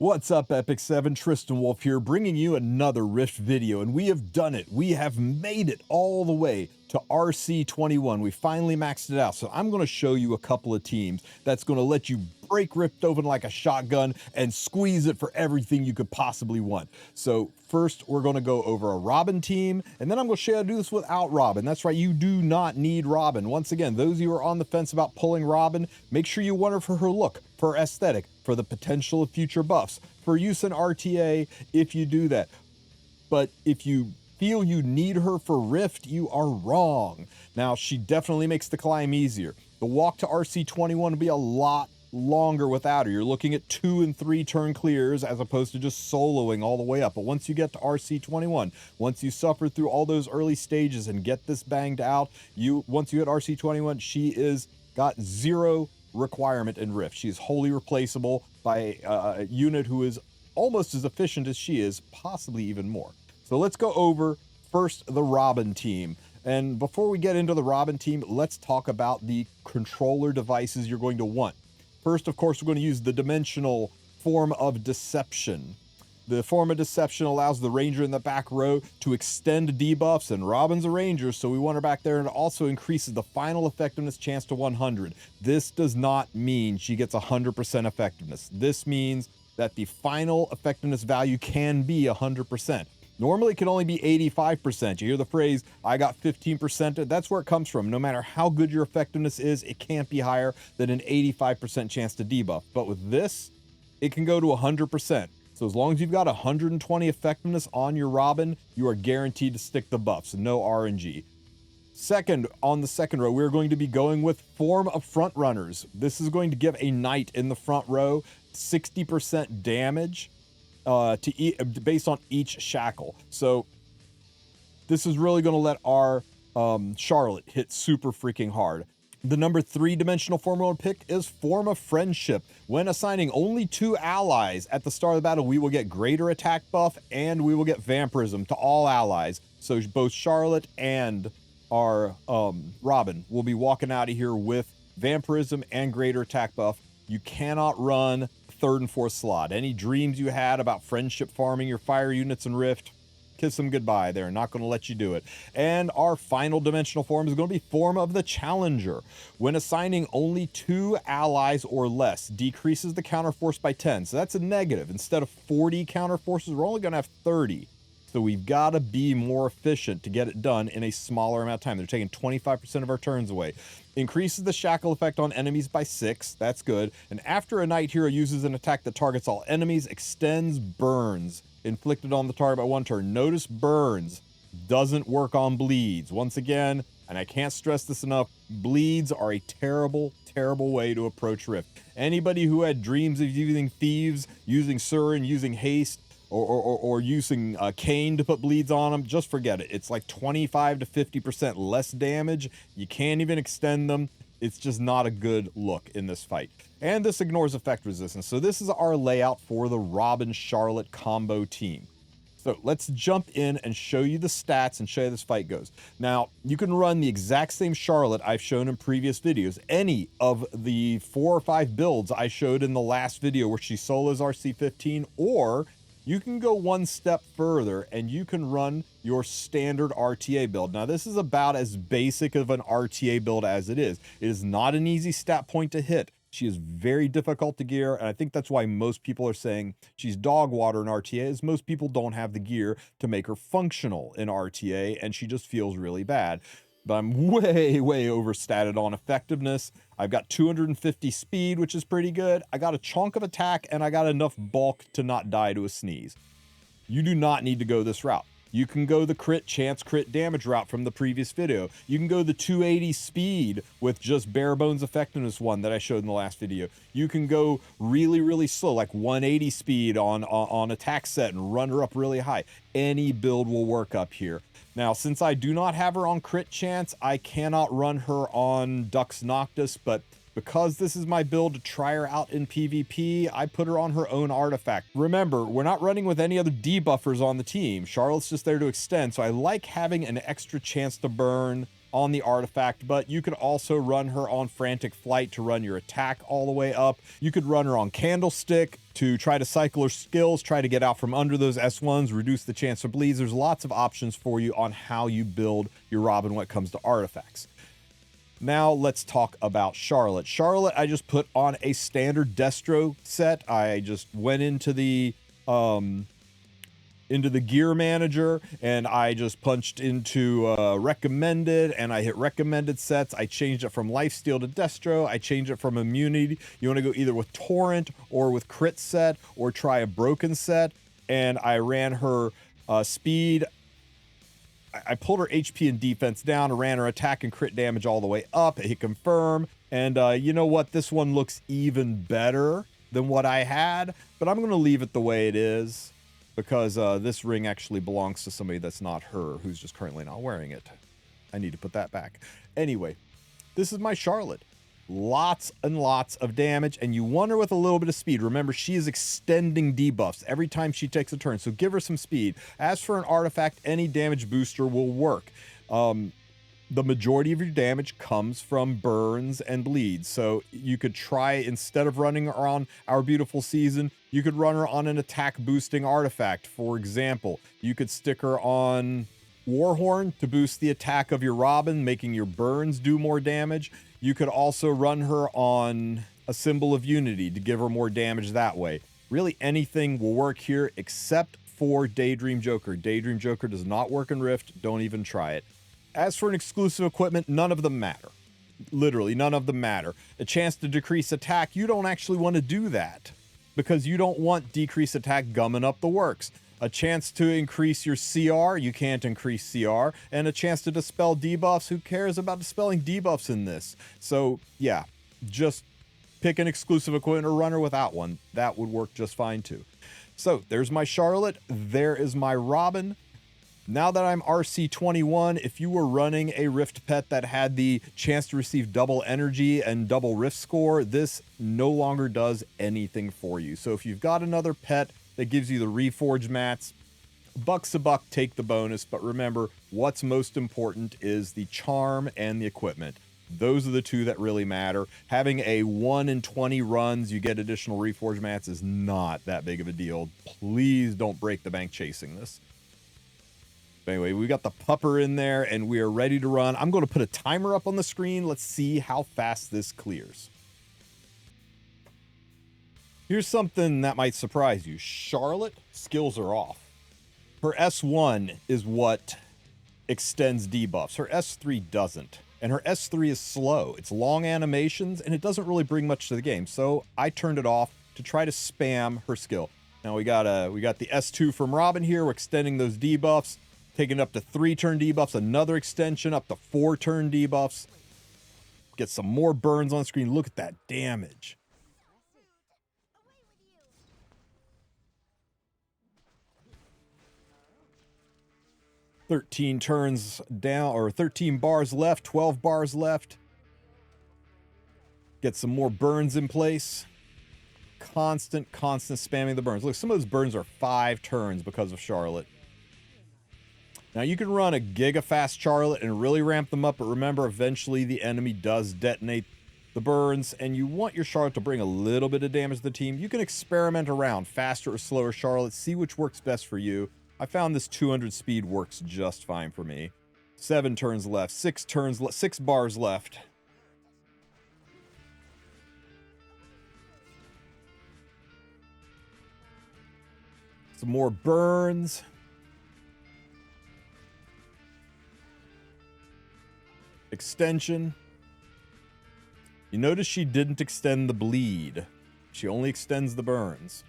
What's up, Epic 7? TristenWulf here, bringing you another Rift video, and we have done it. We have made it all the way to RC21. We finally maxed it out, so I'm going to show you a couple of teams that's going to let you break Rift open like a shotgun and squeeze it for everything you could possibly want. So first, we're going to go over a Robin team, and then I'm going to show you how to do this without Robin. That's right, you do not need Robin. Once again, those of you who are on the fence about pulling Robin, make sure you wonder for her look, for her aesthetic, for the potential of future buffs, for use in RTA if you do that. But if you feel you need her for Rift, you are wrong. Now, she definitely makes the climb easier. The walk to RC21 will be a lot longer without her. You're looking at 2 and 3 turn clears as opposed to just soloing all the way up. But once you get to RC21, once you suffer through all those early stages and get this banged out, once you hit RC21, she is got zero requirement in Rift. She is wholly replaceable by a unit who is almost as efficient as she is, possibly even more. So let's go over first the Robin team. And before we get into the Robin team, let's talk about the controller devices you're going to want. First, of course, we're going to use the dimensional form of deception. The form of deception allows the ranger in the back row to extend debuffs, and Robin's a ranger, so we want her back there, and it also increases the final effectiveness chance to 100. This does not mean she gets 100% effectiveness. This means that the final effectiveness value can be 100%. Normally, it can only be 85%. You hear the phrase, I got 15%. That's where it comes from. No matter how good your effectiveness is, it can't be higher than an 85% chance to debuff. But with this, it can go to 100%. So as long as you've got 120 effectiveness on your Robin, you are guaranteed to stick the buffs, no RNG. Second, on the second row, we're going to be going with form of front runners. This is going to give a knight in the front row 60% damage based on each shackle. So this is really going to let our Charlotte hit super freaking hard. The number 3 dimensional form we'll pick is Form of Friendship. When assigning only 2 allies at the start of the battle, we will get greater attack buff and we will get vampirism to all allies. So both Charlotte and our Robin will be walking out of here with vampirism and greater attack buff. You cannot run 3rd and 4th slot. Any dreams you had about friendship farming your fire units in Rift, kiss them goodbye. They're not going to let you do it. And our final dimensional form is going to be Form of the Challenger. When assigning only 2 allies or less, decreases the counter force by 10. So that's a negative. Instead of 40 counter forces, we're only going to have 30. So we've got to be more efficient to get it done in a smaller amount of time. They're taking 25% of our turns away. Increases the shackle effect on enemies by 6. That's good. And after a knight hero uses an attack that targets all enemies, extends burns inflicted on the target by 1 turn. Notice burns doesn't work on bleeds. Once again, and I can't stress this enough, bleeds are a terrible, terrible way to approach Rift. Anybody who had dreams of using thieves, using Surin, using haste, or using Kane to put bleeds on them, just forget it. It's like 25 to 50% less damage. You can't even extend them. It's just not a good look in this fight. And this ignores effect resistance. So this is our layout for the Robin Charlotte combo team. So let's jump in and show you the stats and show you how this fight goes. Now, you can run the exact same Charlotte I've shown in previous videos. Any of the 4 or 5 builds I showed in the last video where she solos RC15, or you can go one step further and you can run your standard RTA build. Now, this is about as basic of an RTA build as it is. It is not an easy stat point to hit. She is very difficult to gear, and I think that's why most people are saying she's dog water in RTA, is most people don't have the gear to make her functional in RTA, and she just feels really bad. But I'm way, way overstated on effectiveness. I've got 250 speed, which is pretty good. I got a chunk of attack, and I got enough bulk to not die to a sneeze. You do not need to go this route. You can go the crit chance, crit damage route from the previous video. You can go the 280 speed with just bare bones effectiveness one that I showed in the last video. You can go really, really slow, like 180 speed on attack set and run her up really high. Any build will work up here. Now, since I do not have her on crit chance, I cannot run her on Dux Noctis, but because this is my build to try her out in PvP, I put her on her own artifact. Remember, we're not running with any other debuffers on the team. Charlotte's just there to extend, so I like having an extra chance to burn on the artifact, but you could also run her on Frantic Flight to run your attack all the way up. You could run her on Candlestick to try to cycle her skills, try to get out from under those S1s, reduce the chance of bleeds. There's lots of options for you on how you build your Robin when it comes to artifacts. Now let's talk about Charlotte. Charlotte, I just put on a standard Destro set. I just went into the gear manager and I just punched into recommended, and I hit recommended sets. I changed it from lifesteal to Destro. I changed it from immunity. You want to go either with torrent or with crit set or try a broken set. And I ran her speed. I pulled her HP and defense down. I ran her attack and crit damage all the way up. I hit confirm. And you know what? This one looks even better than what I had, but I'm going to leave it the way it is because this ring actually belongs to somebody that's not her, who's just currently not wearing it. I need to put that back. Anyway, this is my Charlotte. Lots and lots of damage, and you want her with a little bit of speed. Remember, she is extending debuffs every time she takes a turn, so give her some speed. As for an artifact, any damage booster will work. The majority of your damage comes from burns and bleeds, so you could try, instead of running her on Our Beautiful Season, you could run her on an attack boosting artifact. For example, you could stick her on Warhorn to boost the attack of your Robin, making your burns do more damage. You could also run her on a Symbol of Unity to give her more damage that way. Really, anything will work here except for Daydream Joker. Daydream Joker does not work in Rift. Don't even try it. As for an exclusive equipment, none of them matter. Literally, none of them matter. A chance to decrease attack, you don't actually want to do that because you don't want decreased attack gumming up the works. A chance to increase your CR, you can't increase CR, and a chance to dispel debuffs, who cares about dispelling debuffs in this? So yeah, just pick an exclusive equipment or runner without one. That would work just fine too. So there's my Charlotte, there is my Robin. Now that I'm RC21, if you were running a Rift pet that had the chance to receive double energy and double Rift score, this no longer does anything for you. So if you've got another pet that gives you the Reforged mats, buck's a buck, take the bonus. But remember, what's most important is the charm and the equipment. Those are the two that really matter. Having a 1 in 20 runs, you get additional Reforged mats is not that big of a deal. Please don't break the bank chasing this. But anyway, we got the pupper in there and we are ready to run. I'm going to put a timer up on the screen. Let's see how fast this clears. Here's something that might surprise you. Charlotte, skills are off. Her S1 is what extends debuffs. Her S3 doesn't. And her S3 is slow. It's long animations, and it doesn't really bring much to the game. So I turned it off to try to spam her skill. Now we got the S2 from Robin here. We're extending those debuffs, taking it up to 3-turn debuffs, another extension up to 4-turn debuffs. Get some more burns on screen. Look at that damage. "13 turns down," or 13 bars left, 12 bars left. Get some more burns in place. Constant spamming the burns. Look, some of those burns are 5 turns because of Charlotte. Now you can run a Giga Fast Charlotte and really ramp them up, but remember, eventually the enemy does detonate the burns, and you want your Charlotte to bring a little bit of damage to the team. You can experiment around faster or slower Charlotte, see which works best for you. I found this 200 speed works just fine for me. 7 turns left, 6 bars left. Some more burns. Extension. You notice she didn't extend the bleed. She only extends the burns.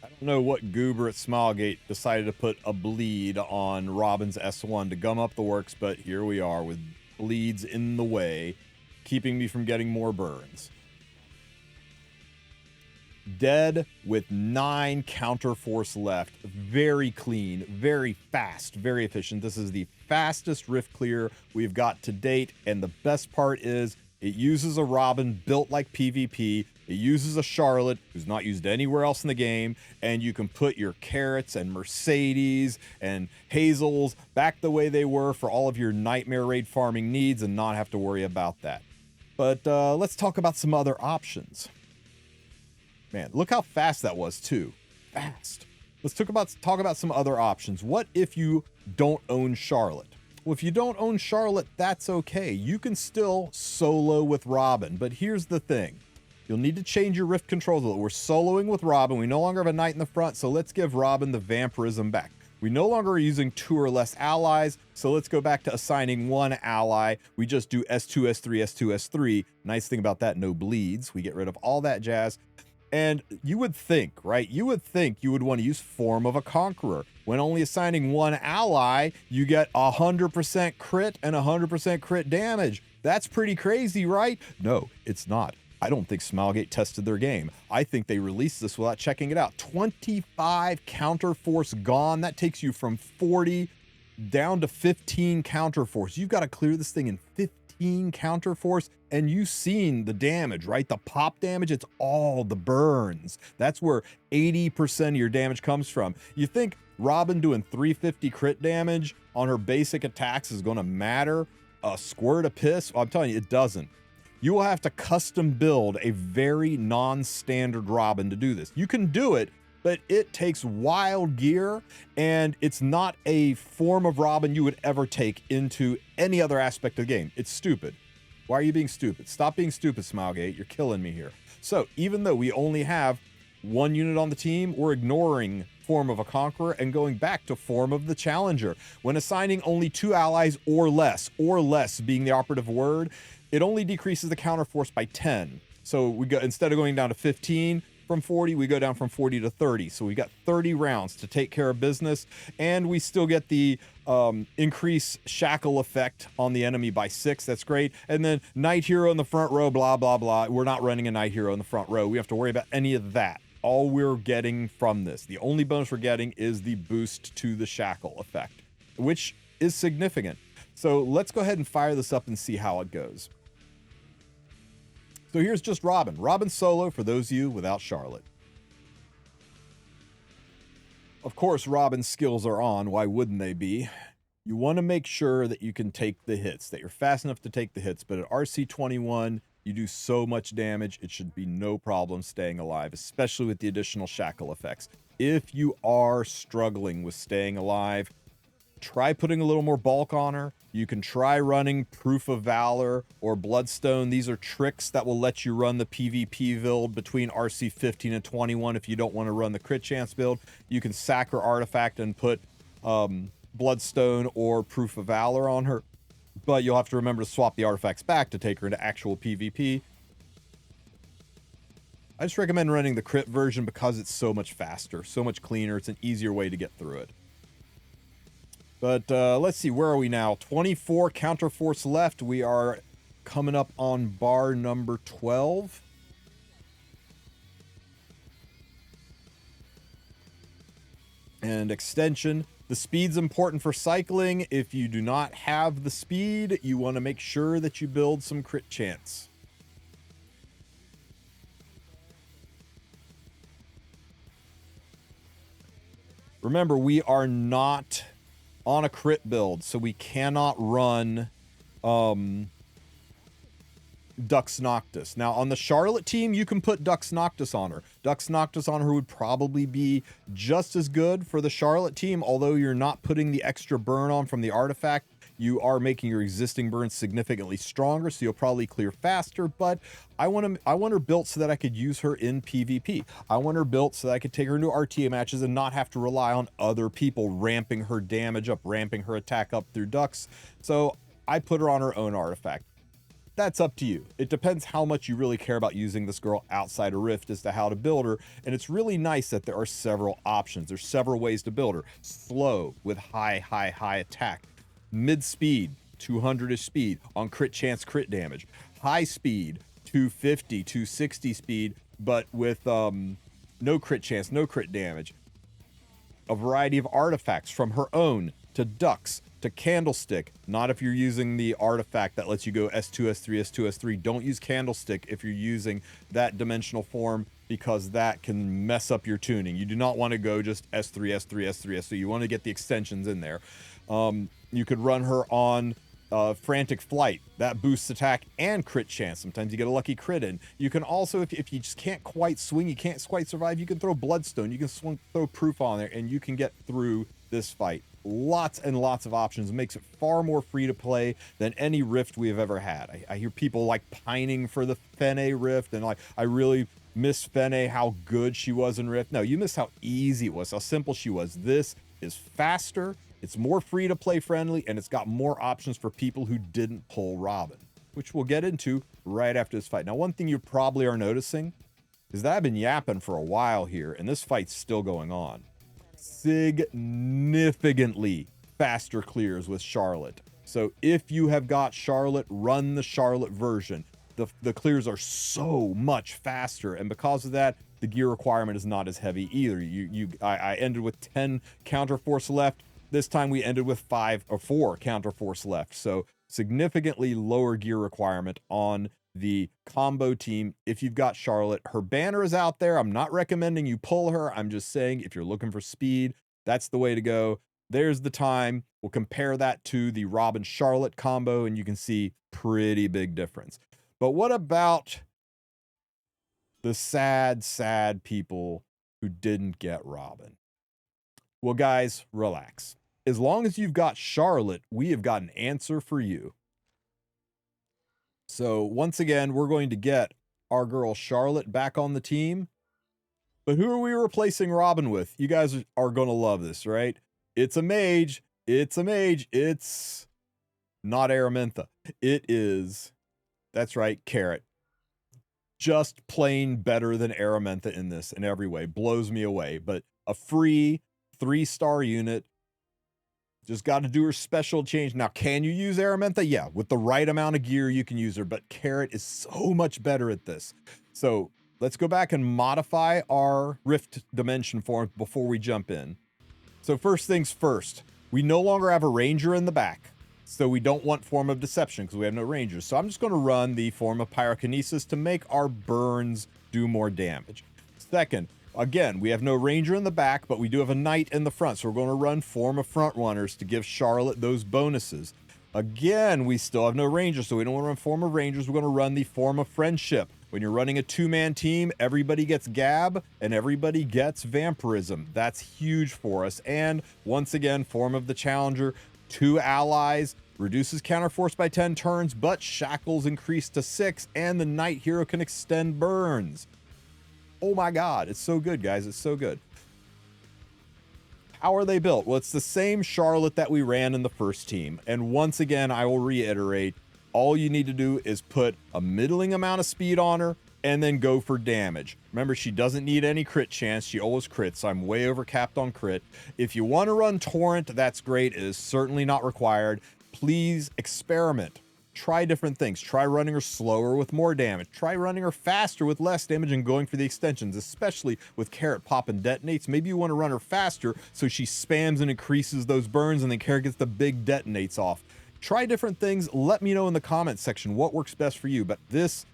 I don't know what goober at Smilegate decided to put a bleed on Robin's S1 to gum up the works, but here we are with bleeds in the way, keeping me from getting more burns. Dead with 9 counter force left. Very clean, very fast, very efficient. This is the fastest Rift clear we've got to date, and the best part is it uses a Robin built like PvP, It uses a Charlotte who's not used anywhere else in the game, and you can put your Carrots and Mercedes and Hazels back the way they were for all of your Nightmare Raid farming needs and not have to worry about that. But let's talk about some other options. Man, look how fast that was too. Fast. Let's talk about some other options. What if you don't own Charlotte? Well, if you don't own Charlotte, that's okay. You can still solo with Robin, but here's the thing. You'll need to change your Rift controls a little. We're soloing with Robin. We no longer have a knight in the front, so let's give Robin the vampirism back. We no longer are using 2 or less allies, so let's go back to assigning 1 ally. We just do S2, S3, S2, S3. Nice thing about that, no bleeds. We get rid of all that jazz. And you would think, right? You would think you would want to use Form of a Conqueror. When only assigning 1 ally, you get 100% crit and 100% crit damage. That's pretty crazy, right? No, it's not. I don't think Smilegate tested their game. I think they released this without checking it out. 25 counterforce gone. That takes you from 40 down to 15 counterforce. You've got to clear this thing in 15 counterforce, and you've seen the damage, right? The pop damage, it's all the burns. That's where 80% of your damage comes from. You think Robin doing 350 crit damage on her basic attacks is going to matter a squirt of piss? Well, I'm telling you, it doesn't. You will have to custom build a very non-standard Robin to do this. You can do it, but it takes wild gear, and it's not a form of Robin you would ever take into any other aspect of the game. It's stupid. Why are you being stupid? Stop being stupid, Smilegate. You're killing me here. So even though we only have 1 unit on the team, we're ignoring Form of a Conqueror and going back to Form of the Challenger. When assigning only 2 allies or less being the operative word, it only decreases the counterforce by 10. So we go, instead of going down to 15 from 40, we go down from 40 to 30. So we got 30 rounds to take care of business, and we still get the increase shackle effect on the enemy by 6. That's great. And then Knight Hero in the front row, blah, blah, blah. We're not running a Knight Hero in the front row. We have to worry about any of that. All we're getting from this, the only bonus we're getting is the boost to the shackle effect, which is significant. So let's go ahead and fire this up and see how it goes. So here's just Robin. Robin solo for those of you without Charlotte. Of course, Robin's skills are on. Why wouldn't they be? You want to make sure that you can take the hits, that you're fast enough to take the hits. But at RC21, you do so much damage, it should be no problem staying alive, especially with the additional shackle effects. If you are struggling with staying alive, try putting a little more bulk on her. You can try running Proof of Valor or Bloodstone. These are tricks that will let you run the PvP build between RC 15 and 21 if you don't want to run the crit chance build. You can sack her artifact and put Bloodstone or Proof of Valor on her, but you'll have to remember to swap the artifacts back to take her into actual PvP. I just recommend running the crit version because it's so much faster, so much cleaner. It's an easier way to get through it. But let's see, where are we now? 24 counterforce left. We are coming up on bar number 12. And extension. The speed's important for cycling. If you do not have the speed, you want to make sure that you build some crit chance. Remember, we are not on a crit build, so we cannot run Dux Noctis. Now, on the Charlotte team, you can put Dux Noctis on her. Dux Noctis on her would probably be just as good for the Charlotte team, although you're not putting the extra burn on from the artifact. You are making your existing burn significantly stronger, so you'll probably clear faster, but I want her built so that I could use her in PvP. I want her built so that I could take her into RTA matches and not have to rely on other people ramping her damage up, ramping her attack up through Dux. So I put her on her own artifact. That's up to you. It depends how much you really care about using this girl outside of Rift as to how to build her, and it's really nice that there are several options. There's several ways to build her. Slow with high attack. Mid-speed, 200-ish speed on crit chance, crit damage. High speed, 250, 260 speed, but with no crit chance, no crit damage. A variety of artifacts from her own to Dux to Candlestick. Not if you're using the artifact that lets you go S2, S3, S2, S3. Don't use Candlestick if you're using that dimensional form, because that can mess up your tuning. You do not want to go just S3, S3, S3, S3. You want to get the extensions in there. You could run her on Frantic Flight. That boosts attack and crit chance. Sometimes you get a lucky crit in. You can also, if you just can't quite swing, you can't quite survive, you can throw Bloodstone. You can throw Proof on there, and you can get through this fight. Lots and lots of options. It makes it far more free to play than any Rift we have ever had. I hear people like pining for the Fene Rift, and like, I really miss Fene, how good she was in Rift. No, you miss how easy it was, how simple she was. This is faster, it's more free to play friendly, and it's got more options for people who didn't pull Robin, which we'll get into right after this fight. Now, one thing you probably are noticing is that I've been yapping for a while here, and this fight's still going on. Significantly faster clears with Charlotte. So if you have got Charlotte, run the Charlotte version. The clears are so much faster, and because of that, the gear requirement is not as heavy either. I ended with 10 counterforce left. This time we ended with 5 or 4 counterforce left. So significantly lower gear requirement on the combo team if you've got Charlotte. Her banner is out there. I'm not recommending you pull her. I'm just saying if you're looking for speed, that's the way to go. There's the time. We'll compare that to the Robin Charlotte combo, and you can see pretty big difference. But what about the sad, sad people who didn't get Robin? Well, guys, relax. As long as you've got Charlotte, we have got an answer for you. So once again, we're going to get our girl Charlotte back on the team. But who are we replacing Robin with? You guys are going to love this, right? It's a mage. It's a mage. It's not Araminta. It is, that's right, Carrot. Just plain better than Araminta in this in every way. Blows me away. But a free 3-star unit. Just got to do her special change. Now, can you use Araminta? Yeah, with the right amount of gear, you can use her, but Carrot is so much better at this. So let's go back and modify our Rift Dimension form before we jump in. So first things first, we no longer have a Ranger in the back, so we don't want Form of Deception because we have no Rangers. So I'm just going to run the Form of Pyrokinesis to make our burns do more damage. Second, again, we have no Ranger in the back, but we do have a Knight in the front, so we're going to run Form of Frontrunners to give Charlotte those bonuses. Again, we still have no Rangers, so we don't want to run Form of Rangers. We're going to run the Form of Friendship. When you're running a 2-man team, everybody gets Gab, and everybody gets Vampirism. That's huge for us. And once again, Form of the Challenger, 2 allies, reduces counterforce by 10 turns, but shackles increase to 6, and the Knight Hero can extend burns. Oh my God, it's so good, guys. It's so good. How are they built? Well, it's the same Charlotte that we ran in the first team. And once again, I will reiterate, all you need to do is put a middling amount of speed on her and then go for damage. Remember, she doesn't need any crit chance. She always crits. I'm way over capped on crit. If you want to run Torrent, that's great. It is certainly not required. Please experiment. Try different things. Try running her slower with more damage. Try running her faster with less damage and going for the extensions, especially with Carrot pop and detonates. Maybe you want to run her faster so she spams and increases those burns and then Carrot gets the big detonates off. Try different things. Let me know in the comments section what works best for you. But this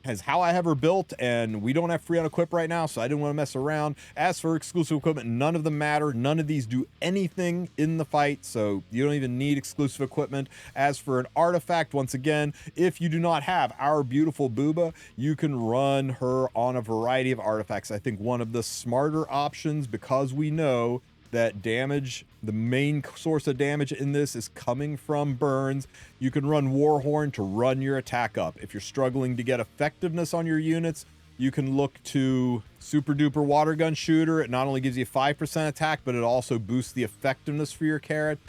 is how I have her built, and we don't have free on equip right now, so I didn't want to mess around. As for exclusive equipment, none of them matter. None of these do anything in the fight, so you don't even need exclusive equipment. As for an artifact, once again, if you do not have our beautiful Booba, you can run her on a variety of artifacts. I think one of the smarter options, because we know that damage, the main source of damage in this is coming from burns, you can run Warhorn to run your attack up. If you're struggling to get effectiveness on your units, you can look to Super Duper Water Gun Shooter. It not only gives you 5% attack, but it also boosts the effectiveness for your Carrot.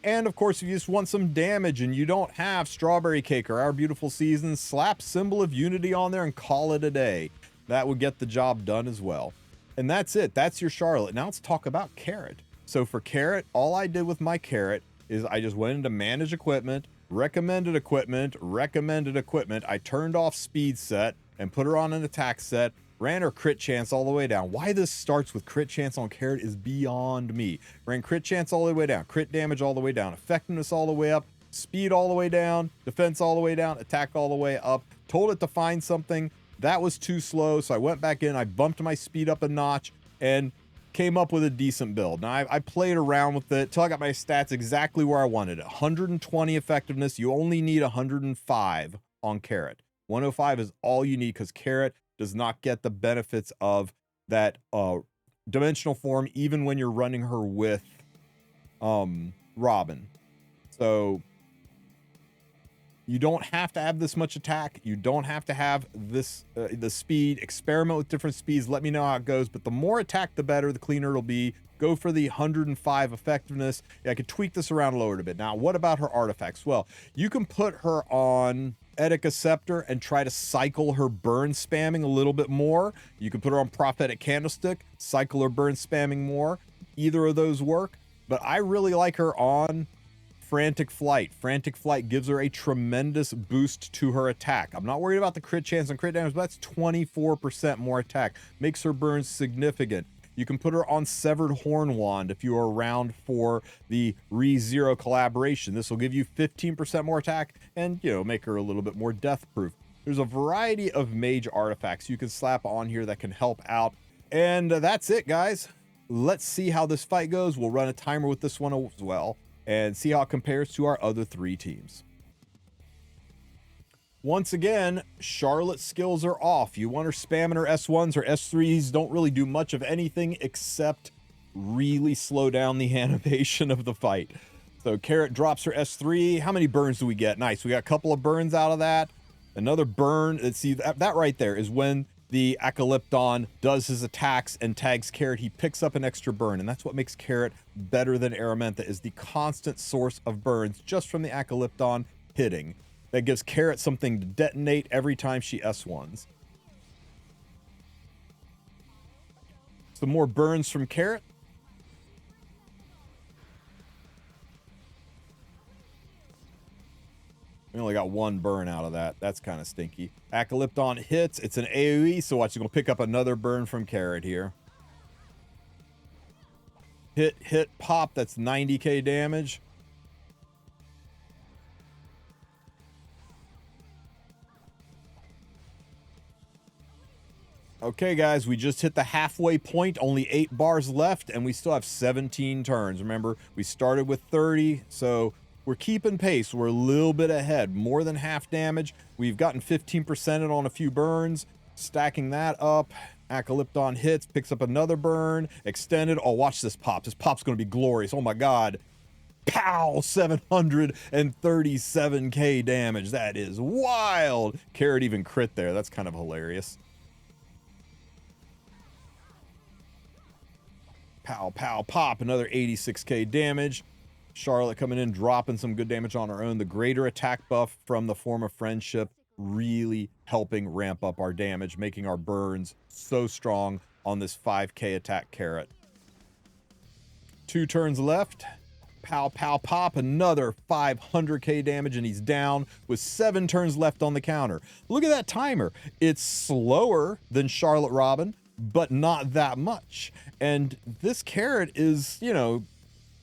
And of course, if you just want some damage and you don't have Strawberry Cake or Our Beautiful Season, slap Symbol of Unity on there and call it a day. That would get the job done as well. And that's it. That's your Charlotte. Now let's talk about Carrot. So for Carrot, all I did with my Carrot is I just went into Manage Equipment, Recommended Equipment, Recommended Equipment. I turned off Speed Set and put her on an Attack Set, Ran her crit chance all the way down. Why this starts with crit chance on Carrot is beyond me. Ran crit chance all the way down, crit damage all the way down, effectiveness all the way up, speed all the way down, defense all the way down, attack all the way up. Told it to find something. That was too slow, so I went back in, I bumped my speed up a notch, and came up with a decent build. Now, I played around with it till I got my stats exactly where I wanted it. 120 effectiveness. You only need 105 on Carrot. 105 is all you need because Carrot does not get the benefits of that dimensional form even when you're running her with Robin. So you don't have to have this much attack. You don't have to have this the speed. Experiment with different speeds. Let me know how it goes. But the more attack, the better. The cleaner it'll be. Go for the 105 effectiveness. Yeah, I could tweak this around, lower it a bit. Now, what about her artifacts? Well, you can put her on Etika Scepter and try to cycle her burn spamming a little bit more. You can put her on Prophetic Candlestick, cycle her burn spamming more. Either of those work. But I really like her on Frantic Flight. Frantic Flight gives her a tremendous boost to her attack. I'm not worried about the crit chance and crit damage, but that's 24% more attack. Makes her burns significant. You can put her on Severed Horn Wand if you are around for the RE0 collaboration. This will give you 15% more attack and, you know, make her a little bit more death proof. There's a variety of mage artifacts you can slap on here that can help out. And that's it, guys. Let's see how this fight goes. We'll run a timer with this one as well and see how it compares to our other three teams. Once again, Charlotte's skills are off. You want her spamming her S1s. Her S3s don't really do much of anything except really slow down the animation of the fight. So Carrot drops her S3. How many burns do we get? Nice. We got a couple of burns out of that. Another burn. Let's see, that right there is when the Alakypton does his attacks and tags Carrot. He picks up an extra burn, and that's what makes Carrot better than Aramentha, is the constant source of burns just from the Alakypton hitting. That gives Carrot something to detonate every time she S1s. Some more burns from Carrot. We only got one burn out of that. That's kind of stinky. Alakypton hits. It's an AoE, so watch. You're going to pick up another burn from Carrot here. Hit, pop. That's 90k damage. Okay, guys, we just hit the halfway point. Only 8 bars left, and we still have 17 turns. Remember, we started with 30, so we're keeping pace. We're a little bit ahead, more than half damage. We've gotten 15% on a few burns. Stacking that up. Alakypton hits, picks up another burn. Extended. Oh, watch this pop. This pop's going to be glorious. Oh, my God. Pow! 737k damage. That is wild. Carrot even crit there. That's kind of hilarious. Pow, pow, pop. Another 86k damage. Charlotte coming in, dropping some good damage on her own. The greater attack buff from the Form of Friendship really helping ramp up our damage, making our burns so strong on this 5k attack Carrot. 2 turns left. Pow, pow, pop. Another 500k damage, and he's down with 7 turns left on the counter. Look at that timer. It's slower than Charlotte Robin, but not that much. And this Carrot is, you know,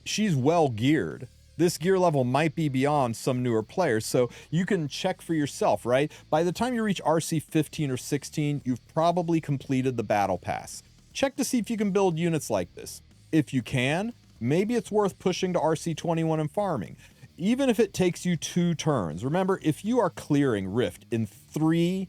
she's well geared. This gear level might be beyond some newer players, so you can check for yourself, right? By the time you reach RC 15 or 16, you've probably completed the battle pass. Check to see if you can build units like this. If you can, maybe it's worth pushing to RC 21 and farming, even if it takes you 2 turns. Remember, if you are clearing Rift in 3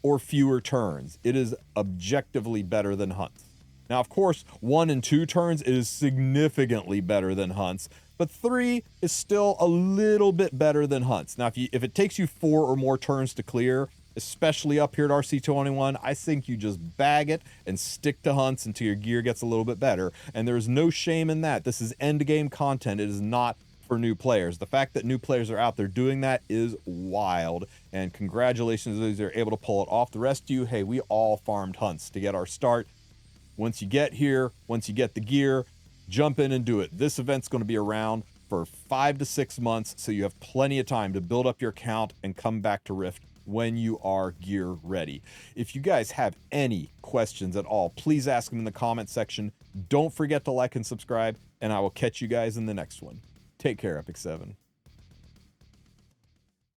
or fewer turns, it is objectively better than hunts. Now, of course, 1 and 2 turns is significantly better than hunts, but 3 is still a little bit better than hunts. Now, if it takes you 4 or more turns to clear, especially up here at RC21, I think you just bag it and stick to hunts until your gear gets a little bit better. And there's no shame in that. This is end game content. It is not for new players. The fact that new players are out there doing that is wild. And congratulations to those that are able to pull it off. The rest of you, hey, we all farmed hunts to get our start. Once you get here, once you get the gear, jump in and do it. This event's going to be around for 5 to 6 months, so you have plenty of time to build up your account and come back to Rift when you are gear ready. If you guys have any questions at all, please ask them in the comment section. Don't forget to like and subscribe, and I will catch you guys in the next one. Take care, Epic 7.